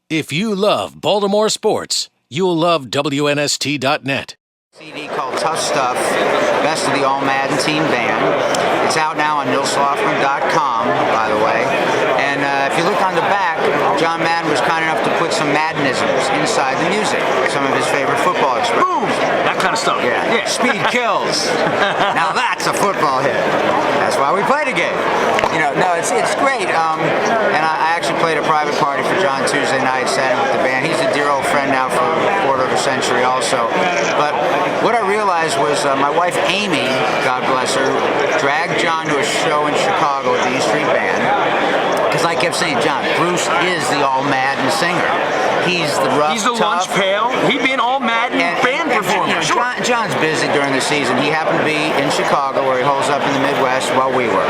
If you love Baltimore sports, you'll love WNST.net. CD called Tough Stuff, Best of the All Madden Team Band. It's out now on NilsLofgren.com, by the way. And if you look on the back, John Madden was kind enough to put some Maddenisms inside the music, some of his favorite football expressions. Boom! That kind of stuff. Yeah. Speed kills. Now that's a football hit. That's why we play the game. You know, no, it's great. And I actually played a private party for John Tuesday night, sat in with the band. He's a dear old friend now for a quarter of a century also. But what I realized was my wife Amy, God bless her, dragged John to a show in Chicago at the E Street Band. Because I kept saying, John, Bruce is the all Madden singer. He's the rough, He's the tough, lunch pail. He'd be an all Madden band performer. You know, John's busy during the season. He happened to be in Chicago, where he holds up in the Midwest, while we were.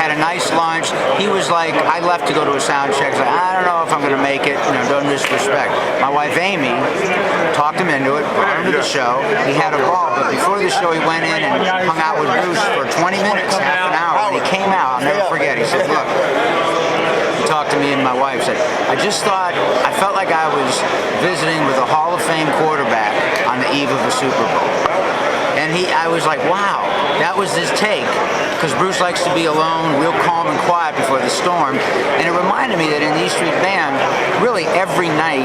Had a nice lunch. He was like, I left to go to a sound check. Like, I don't know if I'm going to make it. You know, don't disrespect. My wife Amy talked him into it, brought him to the show. He had a ball, but before the show, he went in and hung out with Bruce for 20 minutes, half an hour. When he came out, I'll never forget. He said, look. Talked to me and my wife, said, I felt like I was visiting with a Hall of Fame quarterback on the eve of a Super Bowl. And I was like, wow, that was his take, because Bruce likes to be alone, real calm and quiet before the storm. And it reminded me that in the E Street Band, really every night,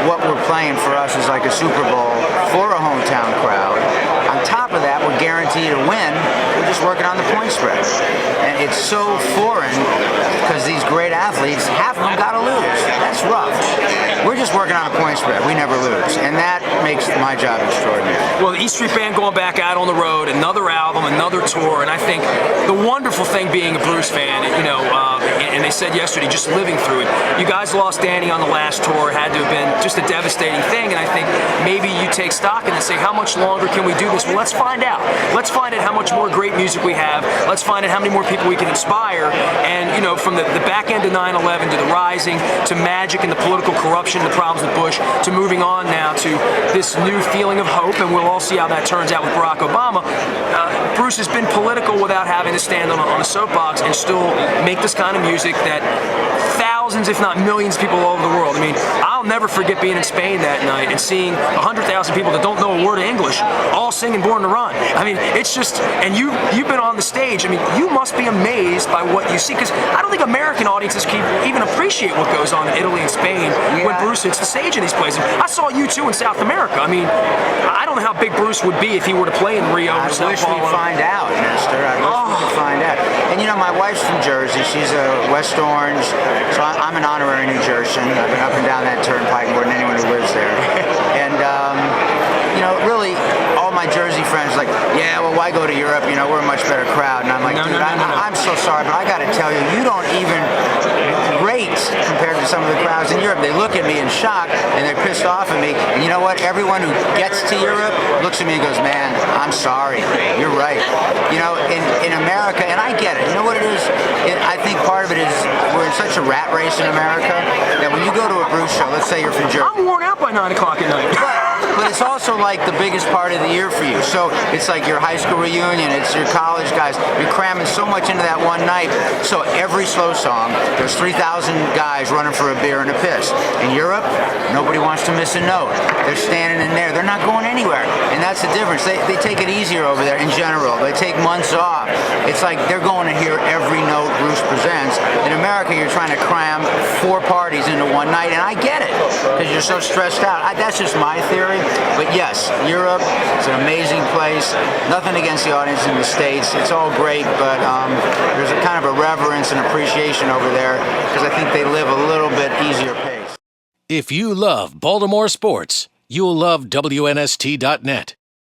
what we're playing for us is like a Super Bowl for a hometown crowd. On top of that, we're guaranteed to win. We're just working on the point spread. And it's so foreign, because these great athletes, half of them got to lose. That's rough. We're just working on a point spread. We never lose. And that makes my job extraordinary. Well, the E Street Band going back out on the road, another album, another tour, and I think the wonderful thing being a Bruce fan, you know, and they said yesterday, just living through it. You guys lost Danny on the last tour, had to have been just a devastating thing, and I think maybe you take stock in and say, how much longer can we do this? Well, let's find out. Let's find out how much more great music we have. Let's find out how many more people we can inspire. And, you know, from the back end of 9/11 to the rising, to Magic and the political corruption, the problems with Bush, to moving on now to this new feeling of hope, and we'll all see how that turns out with Barack Obama. Bruce has been political without having to stand on a soapbox and still make this kind of music that thousands, if not millions, of people all over the world. I mean, I'll never forget being in Spain that night and seeing 100,000 people that don't know a word of English all singing Born to Run. I mean, it's just, and you've been on the stage. I mean, you must be amazed by what you see, because I don't think American audiences can even appreciate what goes on in Italy and Spain when Bruce hits the stage in these places. I saw you too in South America. I mean, I don't know how big Bruce would be if he were to play in Rio or Sao Paulo. I wish we'd find out, Nestor. I wish we could find out. And you know, my wife's from Jersey. She's a West Orange, so I'm an honorary New Jerseyan. I've been up and down that turnpike more than anyone who lives there. And, you know, really, all my Jersey friends are like, yeah, well, why go to Europe? You know, we're a much better crowd. And I'm like, dude, I'm so sorry, but I got to tell you, you don't even rate compared to some of the crowds in Europe. They look at me in shock, and they're pissed off at me. And you know what? Everyone who gets to Europe looks at me and goes, man, I'm sorry. You're right. You know, in America, and I get it. You know what it is? I think part of it is we're in such a rat race in America that when you go to a Bruce show, let's say you're from Jersey. I'm worn out by 9 o'clock at night. But it's also like the biggest part of the year for you. So it's like your high school reunion, it's your college guys. You're cramming so much into that one night. So every slow song, there's 3,000 guys running for a beer and a piss. In Europe, nobody wants to miss a note. They're standing in there. They're not going anywhere. And that's the difference. They take it easier over there in general. They take months off. It's like they're going to hear every note Bruce presents. In America, you're trying to cram 4 parties into one night, and I get it, because you're so stressed out. That's just my theory. But yes, Europe is an amazing place. Nothing against the audience in the States. It's all great, but there's a kind of a reverence and appreciation over there, because I think they live a little bit easier pace. If you love Baltimore sports, you'll love WNST.net.